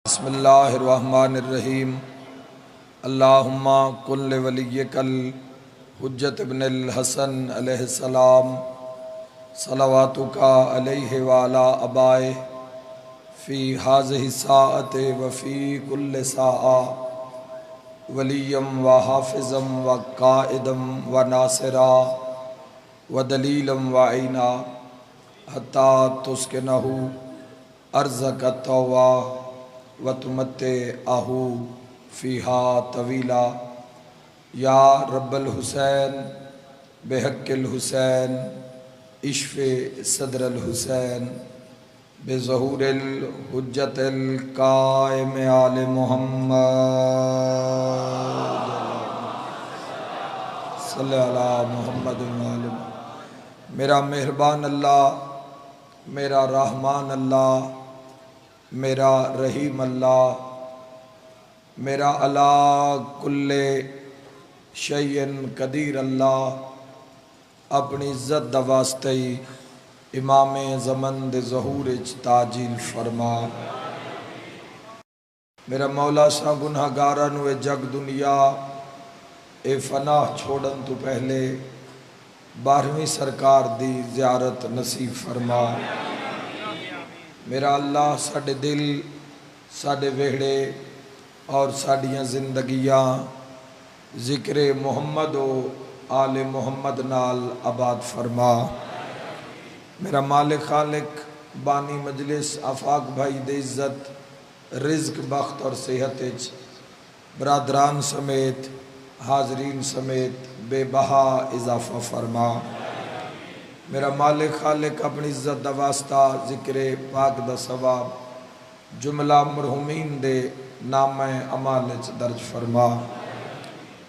بسم اللہ الرحمن الرحیم اللہم کل ولیک الحجت ابن الحسن علیہ السلام صلواتک علیہ وعلی آبائہ فی ہذہ الساعۃ وفی کل ساعہ ولیم و حافظم و قائدم و ناصرا و دلیلم و عینا حتی تسکنہ ارضک الطوع وتمتعہ فیہا طویلا یا رب الحسین بحق الحسین اشف صدر الحسین بظہور الحجت القائم آل محمد صلی علی محمد و آل محمد۔ میرا مہربان اللہ، میرا رحمان اللہ، میرا رحیم اللہ، میرا علی کل شیء قدیر اللہ اپنی عزت دا واسطے امام زمن دے ظہور اچ تاجیل فرما۔ میرا مولا سا گناہ گاراں نو جگ دنیا اے فنا چھوڑن تو پہلے 12ویں سرکار دی زیارت نصیب فرما۔ میرا اللہ ساڈے دل، ساڈے وہڑے اور ساڈیاں زندگیاں ذکر محمد و آل محمد نال آباد فرما۔ میرا مالک خالق بانی مجلس آفاق بھائی دے عزت، رزق، بخت اور صحت اچ برادران سمیت حاضرین سمیت بے بہا اضافہ فرما۔ میرا مالک خالق اپنی عزت دا واسطہ ذکر پاک دا ثواب جملہ مرحومین دے نام اعمال وچ درج فرما۔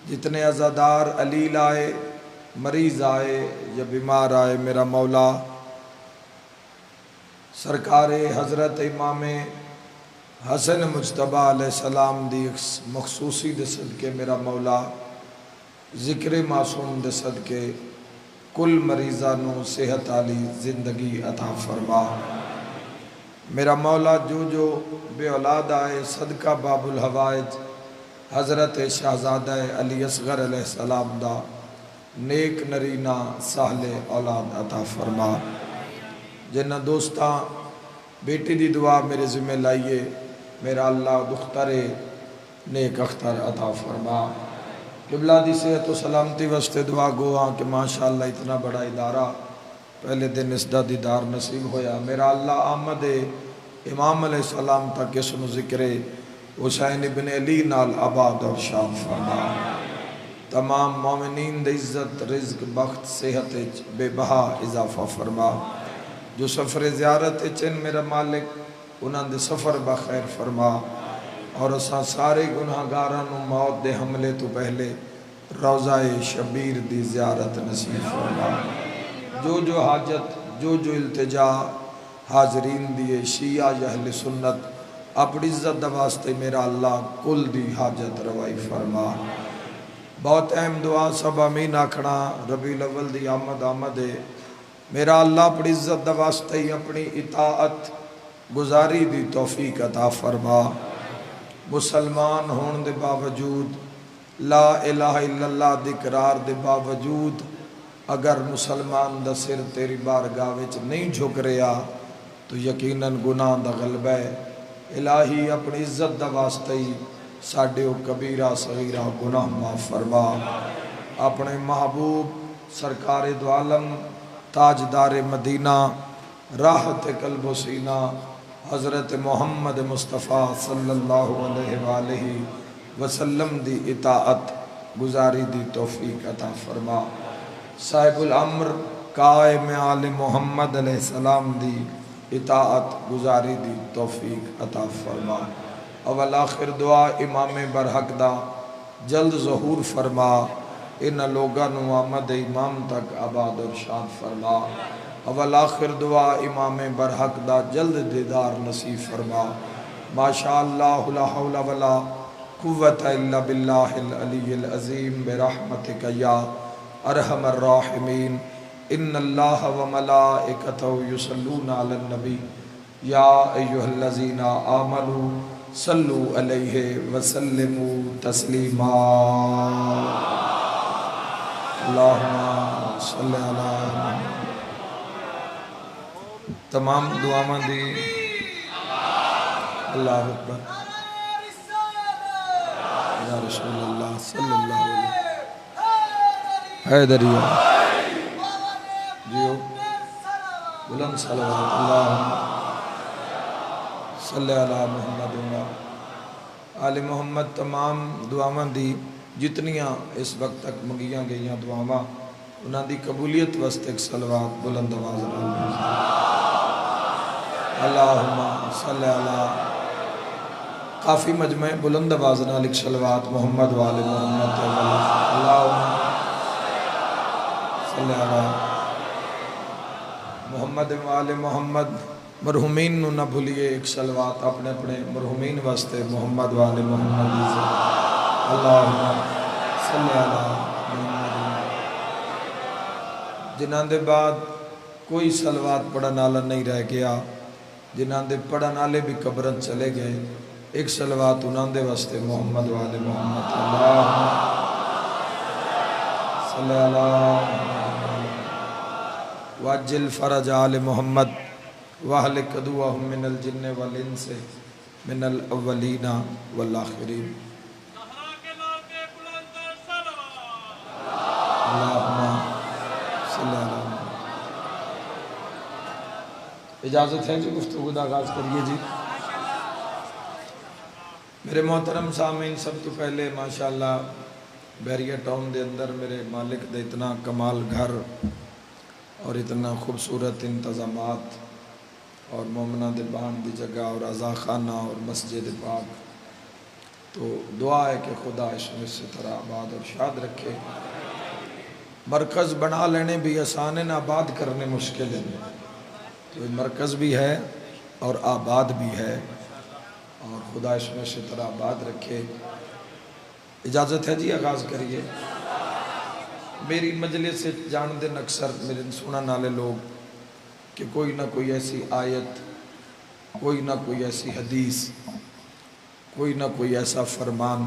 جتنے عزادار علیل آئے، مریض آئے یا بیمار آئے، میرا مولا سرکار حضرت امام حسن مجتبیٰ علیہ السلام دی مخصوصی دے صدقے میرا مولا ذکر معصوم دے صدقے کل مریضانوں صحت علی زندگی عطا فرما۔ میرا مولا جو بے اولاد آئے صدقہ باب الحوائج حضرت شہزادہ علی اصغر علیہ السلام دا نیک نرینہ سہل اولاد عطا فرما۔ جنہ دوستاں بیٹی دی دعا میرے ذمہ لائیے، میرا اللہ دختر نیک اختر عطا فرما۔ قبلہ دی صحت و سلامتی واسطے دعا گواں کہ ماشاءاللہ اتنا بڑا ادارہ پہلے دن اس دا دیدار نصیب ہویا۔ میرا اللہ آمد امام علیہ السلام تک اس نو ذکر حسین ابن علی نال آباد اور شاد فرما۔ تمام مومنین دے عزت، رزق، بخت، صحت بے بہا اضافہ فرما۔ جو سفر زیارت چن میرا مالک انہاں دے سفر بخیر فرما، اور اساں سارے گناہ گاراں نو موت دے حملے تو پہلے روضہ شبیر دی زیارت نصیب فرما۔ جو حاجت، جو التجا حاضرین دیے شیعہ یا اہل سنت اپنی عزت دا واسطے میرا اللہ کل دی حاجت روائی فرما۔ بہت اہم دعا سب امین آکھنا، ربیع الاول دی آمد ہے۔ میرا اللہ اپنی عزت دا واسطے اپنی اطاعت گزاری دی توفیق عطا فرما۔ مسلمان ہون دے باوجود، لا الہ الا اللہ دی اقرار دے باوجود اگر مسلمان دا سر تیری بارگاہ وچ نہیں جھک رہا تو یقیناً گناہ دا غلبہ ہے۔ الہی اپنی عزت دا واسطے ساڈے او کبیرہ صغیرہ گناہ معاف فرما۔ اپنے محبوب سرکار دو عالم تاجدار مدینہ راحت قلب و سینہ حضرت محمد مصطفیٰ صلی اللہ علیہ وآلہ وسلم دی اطاعت گزاری دی توفیق عطا فرما۔ صاحب الامر قائم آل محمد علیہ السلام دی اطاعت گزاری دی توفیق عطا فرما۔ اول آخر دعا امام برحق دا جلد ظہور فرما، ان لوگاں نو آمد امام تک آباد اور شاد فرما۔ اول آخر دعا امام برحق دا جلد دیدار نصیب فرما۔ ماشاءاللہ لا حول ولا قوت الا باللہ العلی العظیم برحمتک یا ارحم الراحمین۔ ان اللہ و ملائکتہ یصلون علی النبی یا ایہا الذین آمنوا صلو علیہ وسلموا تسلیما اللہم صلی اللہ تمام دعاواں دی اللہ اکبر یا رسول اللہ صلی اللہ علیہ حیدریہ جیو بلند صلوات اللہم صلی اللہ محمد آل محمد تمام دعاواں دی جتنیاں اس وقت تک منگیاں گئیاں دعاواں انہاں دی قبولیت واسطے ایک صلوات بلند آواز اللہم صلی اللہ کافی مجمع بلند آواز نال ایک صلوات محمد وآل محمد اللہم صلی اللہ محمد وآل محمد مرحومین نو نہ بھولیے ایک صلوات اپنے اپنے مرحومین واسطے محمد وآل محمد اللہم صلی اللہ محمد جنہاں دے بعد کوئی صلوات پڑھن والا نہیں رہ گیا جنہاں دے پڑھن والے بھی قبرن چلے گئے ایک صلوات انہاں دے واسطے محمد وآل محمد اللہم صلی اللہ واجل فرج آل محمد وَأَهْلِكْ عَدُوَّهُمْ مِنَ الْجِنِّ وَالْإِنسِ مِنَ الْأَوَّلِينَ وَالْآخِرِينَ اللہم صلی اللہ اجازت ہے جو گفتگو دا آغاز کریے جی میرے محترم سامعین سب تو پہلے ماشاءاللہ بحریہ ٹاؤن دے اندر میرے مالک دے اتنا کمال گھر اور اتنا خوبصورت انتظامات اور مومنہ دے بان دی جگہ اور عزا خانہ اور مسجد پاک تو دعا ہے کہ خدا اس میں سے طرح آباد اور شاد رکھے مرکز بنا لینے بھی آسان ہے آباد کرنے مشکل ہے تو مرکز بھی ہے اور آباد بھی ہے اور خدا اس میں سے طرح آباد رکھے اجازت ہے جی آغاز کریے میری مجلس سے جان دن اکثر میرے سنا نالے لوگ کہ کوئی نہ کوئی ایسی آیت کوئی نہ کوئی ایسی حدیث کوئی نہ کوئی ایسا فرمان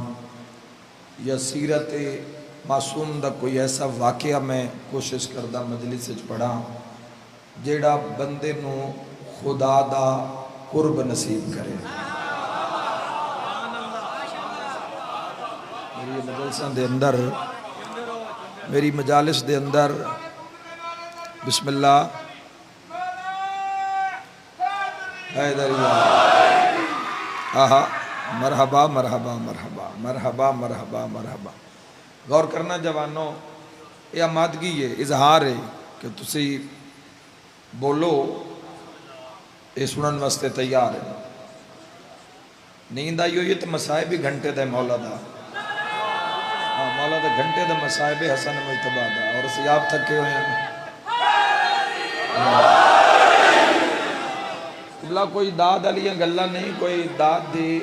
یا سیرت معصوم دا کوئی ایسا واقعہ میں کوشش کردہ مجلس سے پڑھا جیڑا بندے نو خدا دا قرب نصیب کرے میری مجلسوں دے اندر میری مجالس دے اندر بسم اللہ حیدریہ آہا مرحبا مرحبا مرحبا مرحبا مرحبا مرحبا غور کرنا جوانوں یہ آمادگی ہے اظہار ہے کہ تسی بولو یہ سنن واسطے تیار ہے نیند آئی ہوئی تو مسائب بھی گھنٹے دے مولا دا مولا دا گھنٹے دا مسائب حسن مجتبہ دا اور اسی آپ تھکے ہوئے ہیں اللہ کوئی داد علیہ گلہ نہیں کوئی داد دی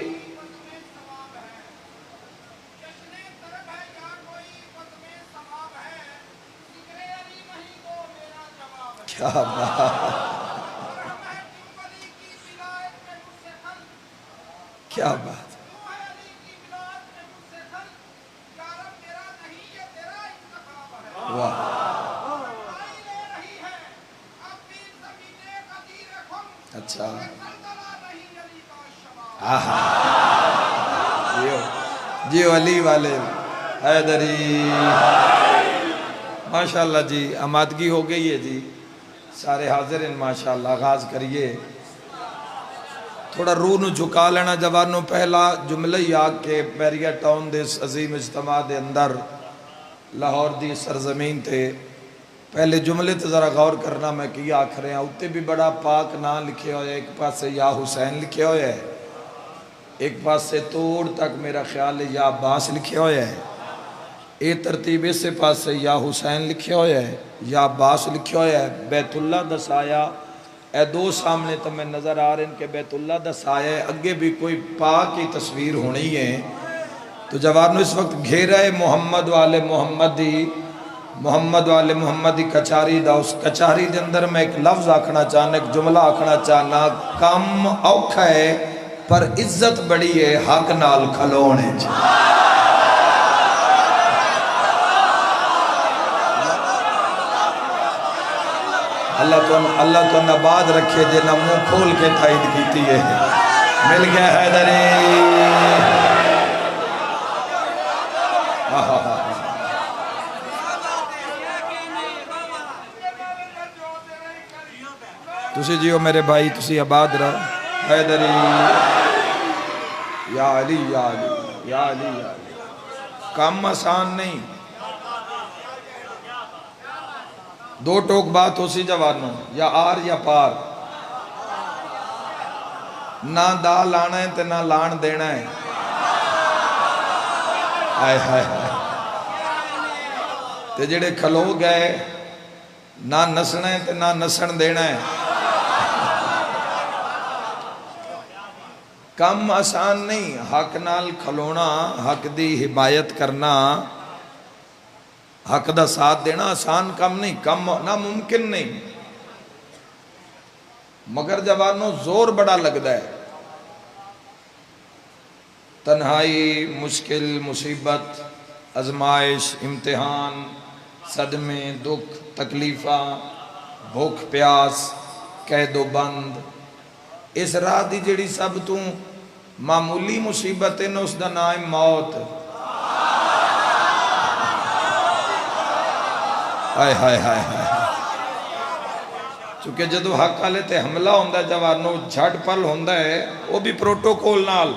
کیا بات کیا بات واہ اچھا جیو علی والے حیدری ماشاءاللہ جی آمادگی ہو گئی ہے جی سارے حاضر ہیں ماشاءاللہ آغاز کریے تھوڑا روح نو جھکا لینا جوانوں پہلا جملہ ہی آگ کے بحریہ ٹاؤن دے عظیم اجتماع دے اندر لاہور دی سرزمین تے پہلے جملے تے ذرا غور کرنا میں کیا آکھ رہے ہیں اُتے بھی بڑا پاک نام لکھے ہوئے ایک پاس سے یا حسین لکھے ہوئے ہے ایک پاس سے توڑ تک میرا خیال ہے یا عباس لکھے ہوئے ہے ایک ترتیب اس سے پاس سے یا حسین لکھے ہوئے ہے یا عباس لکھے ہوئے ہے بیت اللہ دسایا اے دو سامنے تمہیں نظر آ رہے ہیں کہ بیت اللہ دسایا ہے اگے بھی کوئی پاک کی تصویر ہونی ہے تو جوانوں اس وقت گھیرہ محمد والے محمدی کچاری دا اس کچاری دے اندر میں ایک لفظ آکھنا چاہنا ایک جملہ آکھنا چاہنا کم اوکھا ہے پر عزت بڑی ہے حق نال کھلونے چ اللہ تو نباد رکھے جے نہ منہ کھول کے تائید کیتی ہے مل گیا حیدری تسی جیو میرے بھائی تسی آباد رہو حیدری یا علی یا علی یا علی یا علی کام آسان نہیں دو ٹوک بات ہو سی جوانوں یا آر یا پار نہ دا لانا ہے تے نہ لان دینا ہے آئے ہائے تے جڑے کھلو گئے نہ نسنا ہے تے نہ نسن دینا ہے کم آسان نہیں حق نال کھلونا حق دی حمایت کرنا حق دا ساتھ دینا آسان کم نہیں کم ناممکن نہیں مگر جوانوں زور بڑا لگتا ہے تنہائی مشکل مصیبت آزمائش امتحان صدمے دکھ تکلیفہ بھوک پیاس قید و بند اس راہ دی جڑی سب تو معمولی مصیبت ہے نا اس دا نام موت ہائے ہائے ہائے ہائے چونکہ جدو حق والے تے حملہ ہوندہ جوانوں جھٹ پل ہوندہ ہے وہ بھی پروٹوکول نال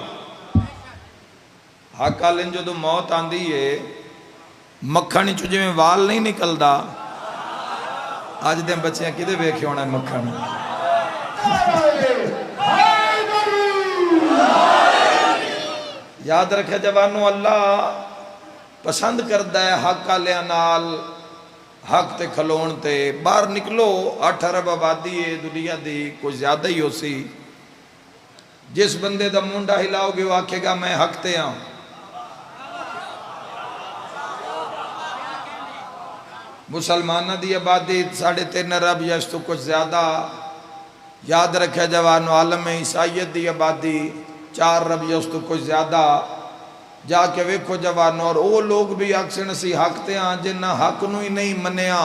حق والے جدو موت آندی ہے مکھن چجے میں وال نہیں نکلدا آج دیں بچیاں کدے بیکھے ہونا ہے مکھن یاد رکھے جوانوں اللہ پسند کردہ ہے حق والے نال حق تے کھلون تے باہر نکلو 8 ارب آبادی ہے دنیا دی کوئی زیادہ ہی ہو سی جس بندے دا منڈا ہلاؤ گے وہ آکھے گا میں حق تے ہاں مسلمانہ دی آبادی 3.5 ارب یا اس تو کچھ زیادہ یاد رکھے جوانو عالم عیسائیت دی آبادی 4 ارب یا اس تو کچھ زیادہ جا کے ویکھو جوانو اور وہ لوگ بھی اکثر نسی حق تے ہاں جنہ حق نو ہی نہیں منیا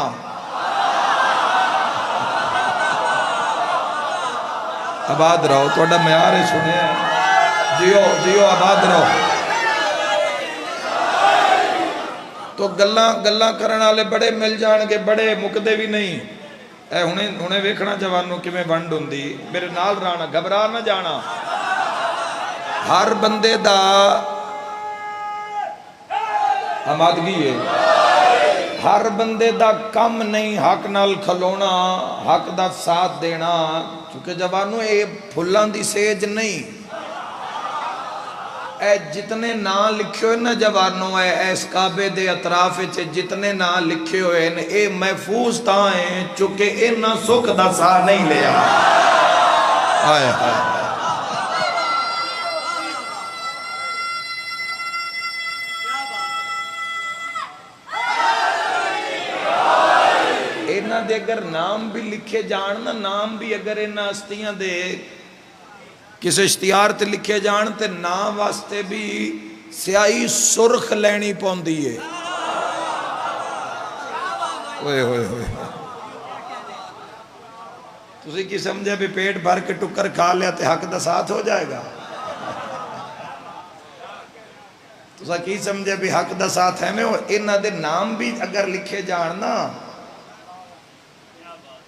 آباد رہو توڑا معیار سنے جیو آباد رہو تو گلاں کرن والے بڑے مل جان گے بڑے مکدے بھی نہیں اے ہنے ویکھنا جوانوں کیویں ونڈ ہوندی میرے نال رہنا گھبرا نہ جانا ہر بندے دا آمادگی ہے ہر بندے دا کم نہیں حق نال کھلونا حق دا ساتھ دینا چونکہ جوانوں اے پھلاں دی سیج نہیں اے جتنے نا لکھے ہوئے نا جوانوں اے اس کعبے دے اطراف جتنے نا لکھے ہوئے اے محفوظ تاں ہیں چونکہ اے نہ سکھ دا سا نہیں لیا آئے آئے دے اگر نام بھی لکھے جان نا نام بھی اگر انہاں ہستیاں دے کسی اشتہار تے لکھے جان تے نام واسطے بھی سیاہی سرخ لینی پوندی ہے ہوئے ہوئے ہوئے تسی کی سمجھے بھی پیٹ بھر کے ٹکر کھا لیا تے حق دا ساتھ ہو جائے گا تسا کی سمجھے بھی حق دا ساتھ ہے میں انہاں دے نام بھی اگر لکھے جان نا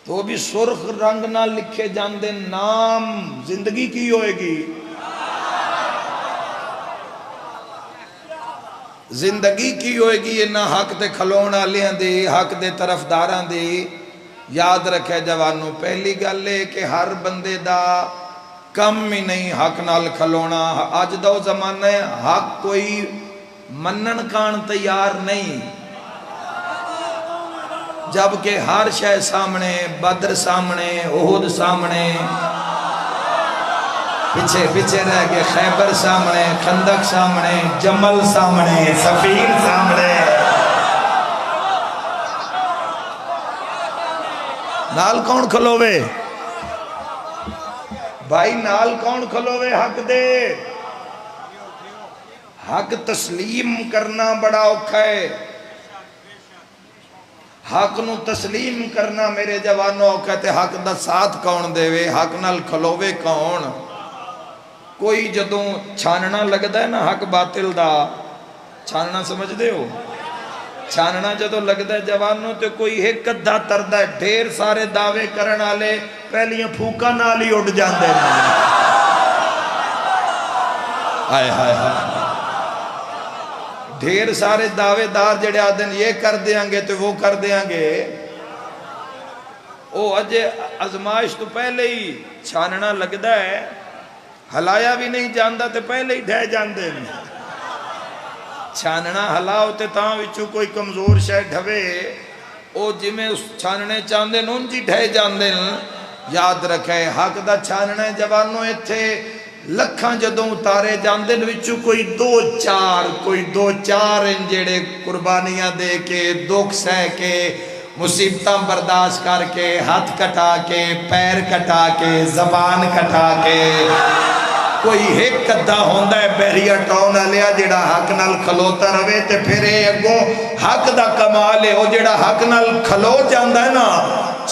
تو بھی سرخ رنگ نہ لکھے جاندے نام زندگی کی ہوئے گی زندگی کی ہوئے گی یہ نہ حق دے کھلونا لیاں دے حق دے طرف داراں دے یاد رکھے جوانوں پہلی گل ہے کہ ہر بندے دا کم ہی نہیں حق نال کھلونا آج دو زمانہ ہے حق کوئی منن کان تیار نہیں جبکہ ہر شے سامنے بدر سامنے احد سامنے پیچھے رہ کے خیبر سامنے خندق سامنے جمل سامنے سفین سامنے نال کون کھلووے بھائی نال کون کھلوے حق دے؟ حق تسلیم کرنا بڑا اوکھا ہے، حق نو تسلیم کرنا میرے جوانوں اوکھا ہے، حق دا ساتھ کون دے وے، حق نال کھلوے کون؟ کوئی جدوں چھاننا لگدا ہے نا حق باطل دا، چھاننا سمجھ دے ہو؟ چھاننا جدوں لگدا ہے جوانوں تے کوئی ایک ادھا تردا ہے، ڈھیر سارے دعوے کرن والے پہلیاں پھوکاں نال ہی اٹھ جاندے نے۔ ہائے ہائے ہائے، ڈھیر سارے دعوے دار جڑے آدن یہ کر دیاں گے تو وہ کر دیاں گے، او اجے ازمائش تو پہلے ہی چھاننا لگدا ہے، ہلایا بھی نہیں جاندہ تو پہلے ہی ڈھے جاندے نے۔ چھاننا ہلاؤ تے تاں وچوں کوئی کمزور شے ڈھوے، او جی میں اس چھاننے چاندے نون جی ڈھے جاندے نے۔ یاد رکھے حق دا چھاننے جوانوں ایتھے لکھاں جدوں اتارے جاندے وچوں کوئی دو چار انجڑے قربانیاں دے کے، دکھ سہ کے، مصیبتاں برداشت کر کے، ہاتھ کٹا کے، پیر کٹا کے، زبان کٹا کے، کوئی ایک ادھا ہوندہ ہے بحریہ ٹاؤن آلیا جڑا حق نال کھلوتا روے تے پھر اگوں حق دا کمال ہے، وہ جڑا حق نال کھلو جاندہ ہے نا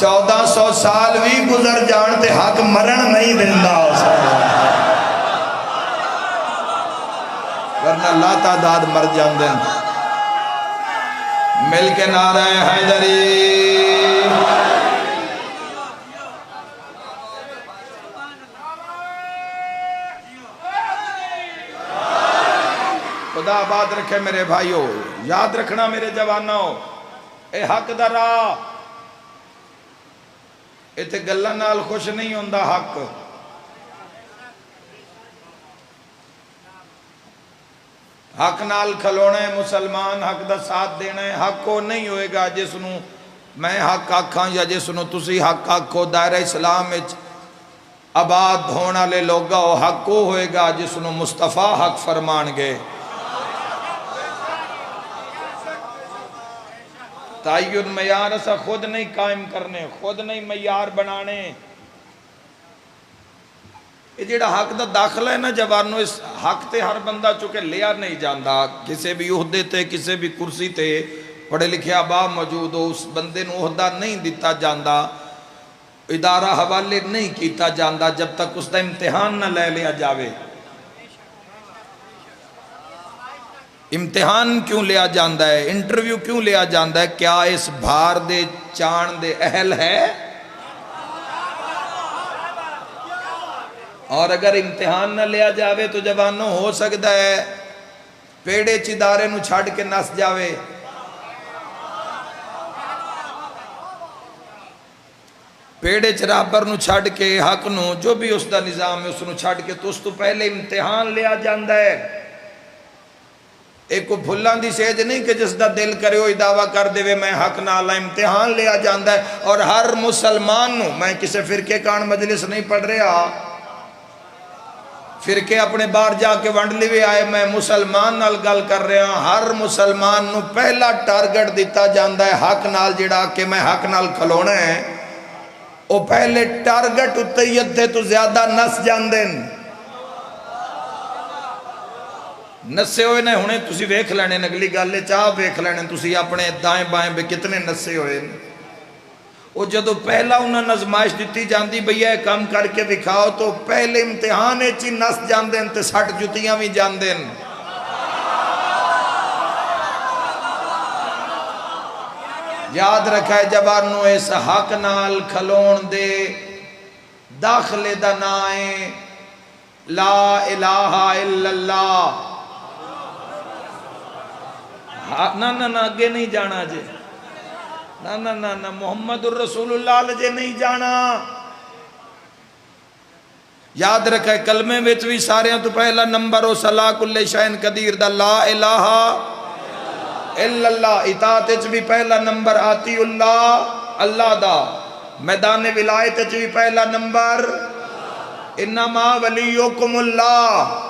1400 سال بھی گزر جان تے حق مرن نہیں دندہ ورنہ لا تعداد مر جاندے ہیں۔ مل کے نعرہ حیدری، خدا آباد رکھے میرے بھائیوں، یاد رکھنا میرے جوانوں، اے حق دا راہ ایتھے گلاں نال خوش نہیں ہوندہ حق، حق نال کھلونا ہے مسلمان، حق دا ساتھ دینا ہے، حق کو نہیں ہوئے گا جس نو میں حق آکھاں یا جس نو تسی حق آکھو دائرہ اسلام وچ آباد ہونا لے لوگا، وہ حق کو ہوئے گا جس نو مصطفیٰ حق فرمان گے۔ تعین معیار اسا خود نہیں قائم کرنے، خود نہیں معیار بنانے، یہ جڑا حق دا داخلہ ہے نا جوانوں، اس حق تے ہر بندہ چکے لیا نہیں جاندہ، کسے بھی عہدے تے کسے بھی کرسی تے پڑھے لکھے آبا موجود ہو اس بندے نو عہدہ نہیں دیتا جاندہ، ادارہ حوالے نہیں کیتا جاندہ جب تک اس دا امتحان نہ لے لیا جاوے۔ امتحان کیوں لیا جاندہ ہے، انٹرویو کیوں لیا جاندہ ہے، کیا اس بھار دے چاند دے اہل ہے؟ اور اگر امتحان نہ لیا جاوے تو جوانوں ہو سکتا ہے پیڑے چدارے نو چھاڑ کے نس جاوے، پیڑے چرابر نو چھاڑ کے حق نو جو بھی اس دا نظام ہے اس نو چھاڑ کے، تو اس تو پہلے امتحان لیا جاندہ ہے۔ ایک کو بھلان دی سیج نہیں کہ جس دا دل کرے ہوئی دعویٰ کر دے میں حق نالا، امتحان لیا جاندہ ہے۔ اور ہر مسلمان نو، میں کسے فرقے کان مجلس نہیں پڑھ رہا، فرقے اپنے بار جا کے ونڈ لیوے آئے، میں مسلمان نال گل کر رہا ہوں، ہر مسلمان نو پہلا ٹارگٹ دیتا جاندہ ہے حق نال جڑا کہ میں حق نال کھلونا ہے، وہ پہلے ٹارگٹ اتیت تھے تو زیادہ نس جاندن، نسے ہوئے نے ہونے تسی ویکھ لینے، نگلی گالے چاہ ویکھ لینے تسی اپنے دائیں بائیں بے کتنے نسے ہوئے، وہ جدو پہلا انہاں نظمائش دیتی جاندی بھئی اے کام کر کے دکھاؤ تو پہلے امتحانے چی نس جاندن تے سٹ جتیاں بھی جاندن۔ یاد رکھا ہے جوانوں اس حق نال کھلون دے داخلے دا نائیں لا الہ الا اللہ، نا نا نا اگے نہیں جانا جے، نا نا نا نا محمد الرسول اللہ لجے نہیں جانا۔ یاد رکھے کلمے وچ بھی سارے تو پہلا نمبر او صلاح کل شین قدیر دا لا الہ الا اللہ، اطاعت وچ بھی پہلا نمبر آتی اللہ دا، میدان ولایت وچ بھی پہلا نمبر انما ولیکم اللہ۔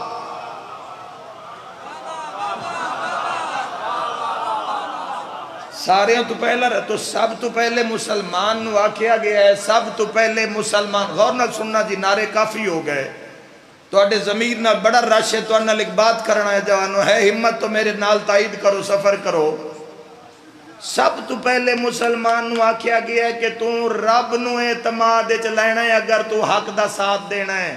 سارے تو پہلا رہا تو سب تو پہلے مسلمان نو آکھیا گیا ہے، سب تو پہلے مسلمان. غور نال سننا جی، نعرے کافی ہو گئے. تو اڈے ضمیر نال بڑا رش ہے، تو انہا ایک بات کرنا ہے جوانو، ہے ہمت تو میرے نال تائید کرو، سفر کرو. سب تو پہلے مسلمان نو آکھیا گیا ہے کہ تو رب نو اعتماد وچ لینا ہے اگر تو حق دا ساتھ دینا ہے.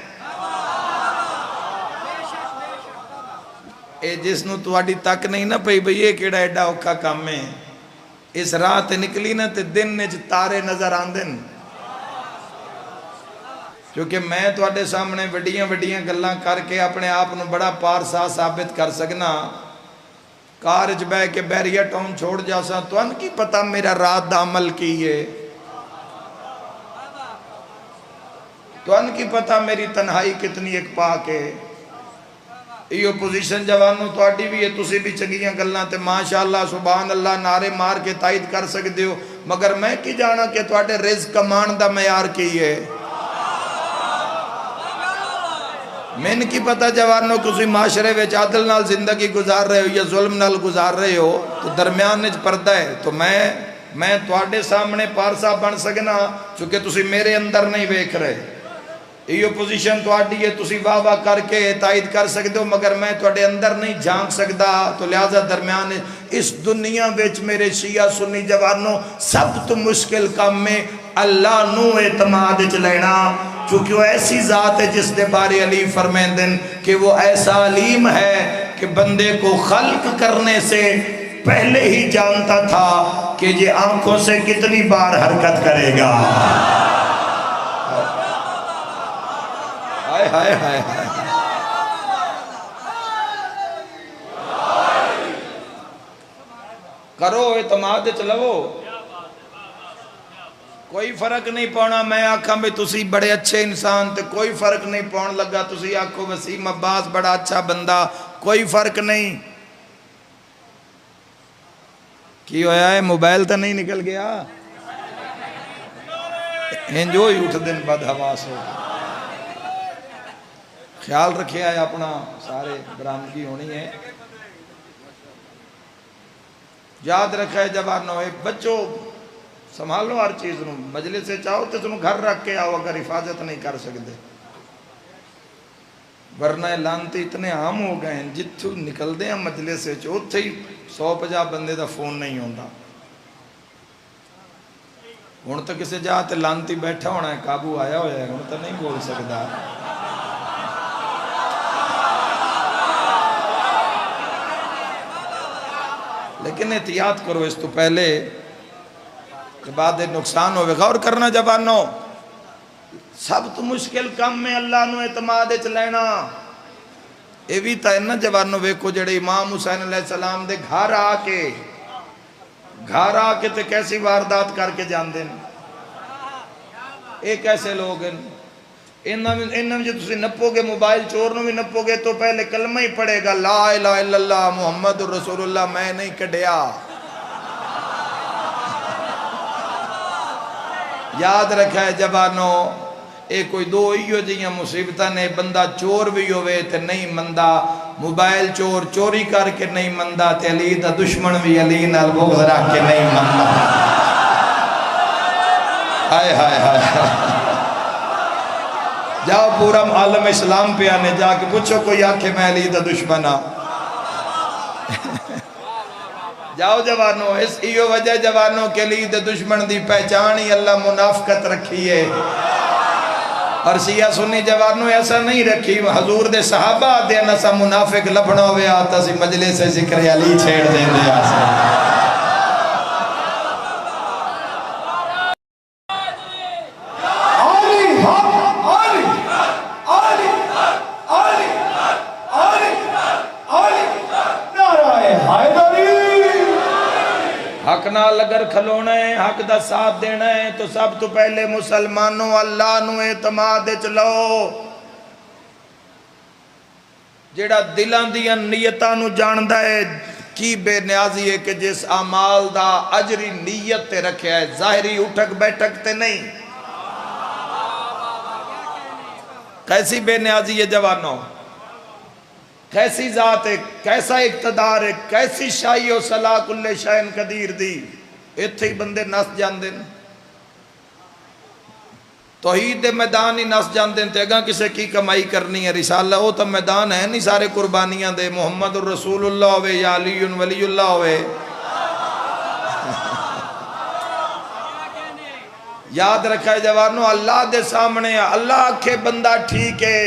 اے جس نو تو اڈی تک نہیں نہ پئی بھئی یہ کیڑا ایڈا اوکھا کام ہے، اس رات نکلی نہ تے دن نے تارے نظر آندن. کیونکہ میں تو اڈے سامنے وڈیاں وڈیاں گلاں کر کے اپنے آپ نو بڑا پارسا ثابت کر سکنا. کارج بے کے بیریہ ٹاؤن چھوڑ جاسا تو ان کی پتہ میرا رات دا عمل کیے، تو ان کی پتہ میری تنہائی کتنی ایک پاک ہے. یہ اپوزیشن جوانوں تو اڈی بھی ہے، تسی بھی چنگیاں گلاں تے ماشاءاللہ سبحان اللہ نعرے مار کے تائید کر سکتے ہو، مگر میں کی جانا کہ تو اڈے رزق کمان دا معیار کی ہے. میں کی پتہ جوانوں کسی معاشرے وچ عادل نال زندگی گزار رہے ہو یا ظلم نال گزار رہے ہو، تو درمیان وچ پردہ ہے. تو میں تواڈے سامنے پارسا بن سکنا چونکہ تسی میرے اندر نہیں ویکھ رہے. یہ پوزیشن تو آڈی ہے، تسی واہ واہ کر کے تائید کر سکتے ہو، مگر میں تواڈے اندر نہیں جھانک سکتا. تو لہذا درمیان اس دنیا وچ میرے شیعہ سنی جوانوں سب تو مشکل کام میں اللہ نو اعتماد وچ لینا، چونکہ وہ ایسی ذات ہے جس دے بارے علی فرمیندن کہ وہ ایسا علیم ہے کہ بندے کو خلق کرنے سے پہلے ہی جانتا تھا کہ یہ آنکھوں سے کتنی بار حرکت کرے گا. ہائے ہائے ہائے ہائے کرو اعتماد چلو، کوئی فرق نہیں پانا. میں آکھاں بھی تسی بڑے اچھے انسان تے کوئی فرق نہیں پاؤن لگا، تسی آکھو وسیم عباس بڑا اچھا بندہ، کوئی فرق نہیں. کی ہویا ہے موبائل تا نہیں نکل گیا؟ ہنجو ہی اٹھ دن بد حواس ہو. خیال رکھے آئے اپنا، سارے برامگی ہونی ہے. یاد رکھا ہے جوانوں، ایک بچوں سنبھالو ہر چیز نو. مجلس سے چاہو تو تم گھر رکھ کے آؤ اگر حفاظت نہیں کر سکتے، ورنہ لانتی اتنے عام ہو گئے ہیں جتھو نکل دے ہیں مجلس سے چوتھے ہی 150 بندے دا فون نہیں ہوندہ. ہون تو کسے جاتے لانتی بیٹھا ہونا ہے، قابو آیا ہویا ہے، ہون تو نہیں بول سکتا. لیکن احتیاط کرو اس تو پہلے کہ بعد نقصان ہوئے. غور کرنا جوانوں، سب تو مشکل کام میں اللہ نو اعتماد وچ لینا. یہ بھی تا ہے نا جوانوں، ویکھو جڑے امام حسین علیہ السلام دے گھر آ کے تے کیسی واردات کر کے جان دیں. ایک ایسے لوگ ہیں انہاں جو تسی نپو گے، موبائل چور نو بھی نپو گے تو پہلے کلمہ ہی پڑھے گا لا الہ الا اللہ محمد رسول اللہ، میں نہیں کڈیا. یاد رکھا ہے جوانوں، اے کوئی دو ایو جیاں مصیبتہ نے. بندہ چور بھی ہوئے تے نہیں مندہ، موبائل چور چوری کر کے نہیں مندہ، تے علی دا دشمن بھی علی نال بغض رکھ کے نہیں مندہ. ہائے ہائے ہائے جاؤ پورا عالم اسلام پہ آنے جا کے پوچھو کوئی آنکھیں میں علی دا دشمن ہاں. جاؤ جوانوں، اس ایو وجہ جوانوں کے علی دا دشمن دی پہچان ہی اللہ منافقت رکھی ہے. اور شیعہ سنی جوانوں ایسا نہیں رکھی. حضور دے صحابہ آتے ہیں ایسا منافق لبنا ہوئے آتا سی مجلس سے ذکر علی چھیڑ دیں دے آسا. حق نال اگر کھلونا ہے، حق دا ساتھ دینا ہے تو سب تو پہلے مسلمانوں اللہ نو اعتماد وچ لو. جیڑا دلان دیاں نیتاں نو جاندا ہے کی بے نیازی ہے کہ جس اعمال دا اجری نیت تے رکھیا ہے، ظاہری اٹھک بیٹھک تے نہیں. کیسی بے نیازی ہے جوانوں، کیسی ذات ہے، کیسا اقتدار ہے، کیسی شاہی و صلاح کل شائن قدیر دی. ਇੱਥੇ ਹੀ ਬੰਦੇ ਨਸ ਜਾਂਦੇ ਨੇ, توحید دے میدان ہی نس جاندے تے اگاں کسے کی کمائی کرنی ہے. رسالہ وہ تو میدان ہے نہیں سارے قربانیاں دے. محمد الرسول اللہ ہوئے یا علی ولی اللہ ہوئے. یاد رکھا ہے جوانو، اللہ دے سامنے اللہ آکھے بندہ ٹھیک ہے،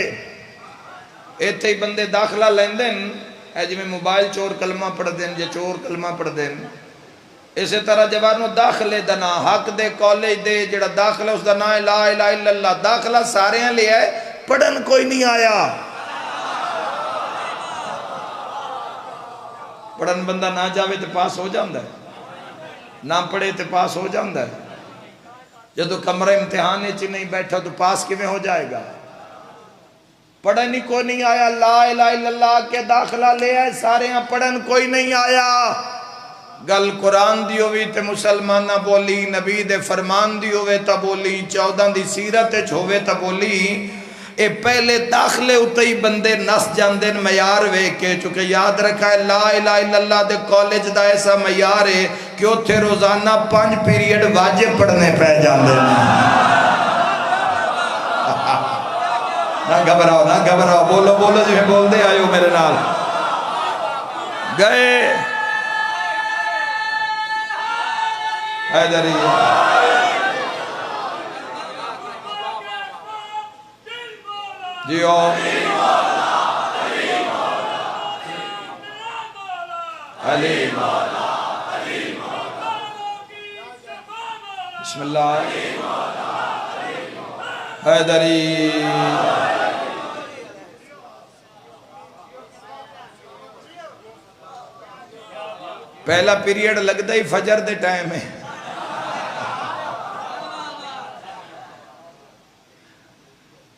ایتھے ہی بندے داخلہ لیندن اے جی میں موبائل چور کلمہ پڑھ دین جے چور کلمہ پڑھ دین. اسی طرح جوانو داخلے دنا حق دے کالج دے جڑا داخلہ اس دا نا لا الہ الا اللہ، داخلہ سارے ہیں لے آئے، پڑھن کوئی نہیں آیا. پڑھن بندہ نہ جاوے تو پاس ہو جاندہ ہے، نہ پڑھے تو پاس ہو جاندہ ہے. جدو کمرہ امتحان چی نہیں بیٹھا تو پاس کیویں ہو جائے گا؟ پڑھن ہی کوئی نہیں آیا. لا الہ الا اللہ کے داخلہ لے آئے سارے ہیں، پڑھن کوئی نہیں آیا. گل قرآن دی ہوئی تے مسلمانہ بولی، نبی دے فرمان دی ہوئے تا بولی، 14 دی سیرت ہوئے تا بولی. اے پہلے داخلے اتائی بندے نس جاندن معیار وے کے، چونکہ یاد رکھا ہے لا الہ الا اللہ دے کالج دا ایسا معیار ہے کہ اتھے روزانہ 5 پیریڈ واجب پڑھنے پہ جاندن. نہ گھبراؤ نہ گھبراؤ، بولو بولو جی بول دے آئیو میرے نال. گئے حیدری جیو علی بسم اللہ حیدری. پہلا پیریڈ لگتا ہی فجر دے ٹائم ہے.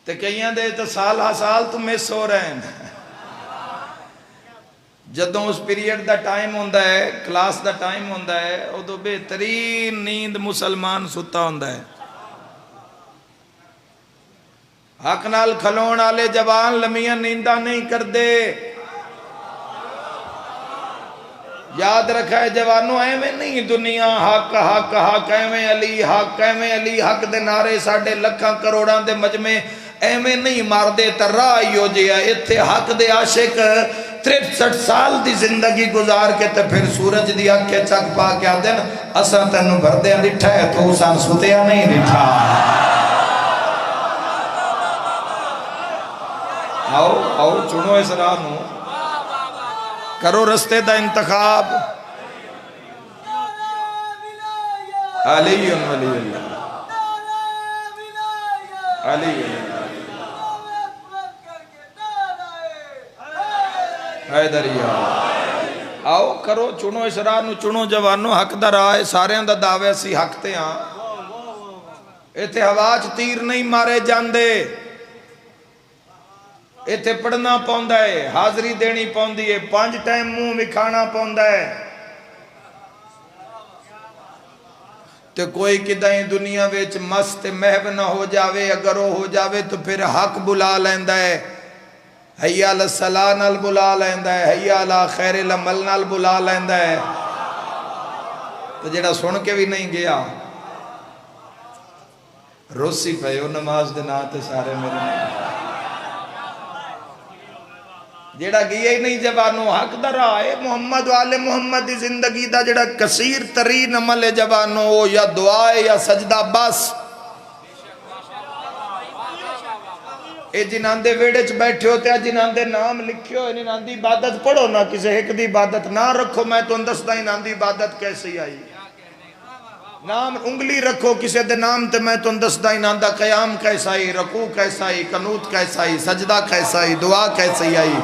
تے کئیاں دے تو سال ہا سال تو مس ہو رہے ہیں. جدوں اس پیریڈ دا ٹائم ہوندہ ہے، کلاس دا ٹائم ہوندہ ہے، او تو بہترین نیند مسلمان ستا ہوندہ ہے. حق نال کھلون آلے جوان لمیاں نیندہ نہیں کر دے. یاد رکھا ہے جوانوں ایویں نہیں دنیا حق حق حق ایویں علی حق ایویں علی حق دے نعرے ساڑھے لکھاں کروڑاں دے مجمع ایویں نہیں مار دے ترائی ہو جیا. اتھے حق دے عاشق 63 سال دی زندگی گزار کے تے پھر سورج دی اکھے چک پا کے آدھن اساں تینوں بھردیاں لٹھا ہے تو اساں ستیاں نہیں لٹھا. آؤ چنو اس راہ نو، کرو رستے دا انتخاب. علی ولی اللہ علی ولی اللہ حیدریہ. آؤ کرو چنو اس راہ نو، چنو جوانو حق دا راہ ہے. سارے دا دعوے سی حق تے ہاں. ایتھے ہواج تیر نہیں مارے جاندے، ایتھے پڑھنا پوندا ہے، حاضری دینی پوندی ہے، 5 ٹائم منہ وکھانا پوندا ہے. تے کوئی کدائیں دنیا ویچ مست محب نہ ہو جاوے، اگر وہ ہو جاوے تو پھر حق بلا لیندہ ہے. حیاء الصلاح نال بلا لیندہ ہے، حیاء علی خیر العمل نال بلا لیندہ ہے. تو جڑا سن کے بھی نہیں گیا روسی پہ او نماز دے ناتے سارے میرے نہیں. جڑا گیا ہی نہیں جوانو حق دا راہ ہے. محمد والے محمد دی زندگی دا جڑا کثیر ترین عمل ہے جوانو، یا دعا ہے یا سجدہ بس. اے جنہاں دے ویڑے چ بیٹھے ہوتے ہیں، جنہاں دے نام لکھے ہو، انہاں دی عبادت پڑھو نہ، کسی ایک دی عبادت نہ رکھو. میں تو اندسدہ انہاں دی عبادت کیسی آئی. نام انگلی رکھو کسی دے نام تے میں تو اندسدہ انہاں دا قیام کیسا ہی، رکوع کیسا ہی، قنوت کیسا ہی، سجدہ کیسا ہی، دعا کیسی آئی.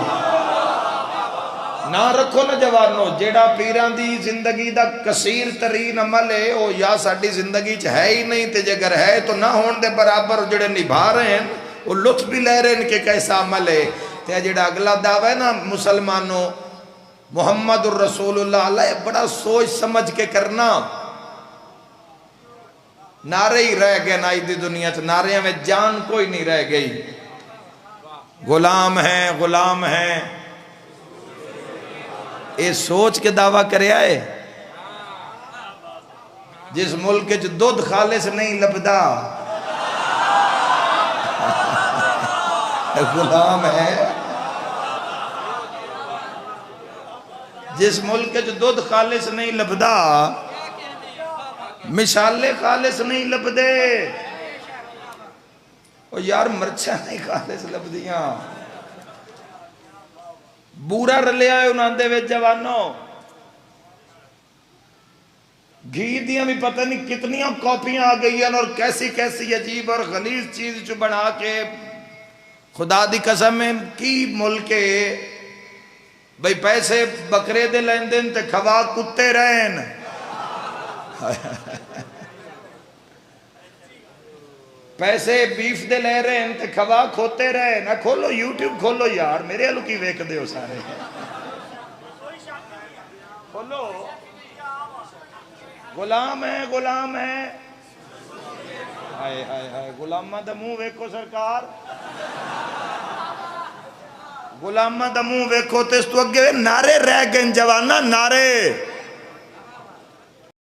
نہ رکھو نہ جوانو. جیڑا پیران دی زندگی دا کثیر ترین عمل ہے وہ یا ساڑی زندگی چ ہے ہی نہیں، تے جگر ہے تو نہ ہون دے برابر. جڑے نبھا رہے ہیں وہ لطف بھی لے رہے ہیں کہ کیسا عمل ہے. تے جڑا اگلا دعویٰ ہے نا مسلمانوں محمد الرسول اللہ علیہ، بڑا سوچ سمجھ کے کرنا. نعرے ہی رہ گئے نائی دی دنیا چ، نعرے میں جان کوئی نہیں رہ گئی. غلام ہیں غلام ہیں، اے سوچ کے دعویٰ کرے آئے. جس ملک جو دودھ خالص نہیں لبدا غلام ہے، جس ملک جو دودھ خالص نہیں لبدا مشالے خالص نہیں لبدے، او یار مرچہ نہیں خالص لبدیاں، بورا رلیا ہے انہاں دے وچ جوانوں، گھی دیاں بھی پتہ نہیں کتنیاں کاپیاں آ گئی ہیں اور کیسی کیسی عجیب اور غلیظ چیز جو بنا کے خدا دی قسم میں کی ملکے بھئی پیسے بکرے دے لین دن تے کھوا کتے رہن، پیسے بیف دے لے رہے ہیں تے کھوا کھوتے رہے نہ، کھولو یوٹیوب کھولو یار، میرے ہلو کی ویک دے ہو سارے کھولو، غلام ہے غلام ہے، ہائے ہائے ہائے غلامہ دا منہ ویکھو سرکار، غلامہ دا منہ ویکھو تے اس تو اگے نعرے رہ گئے جوانا، نعرے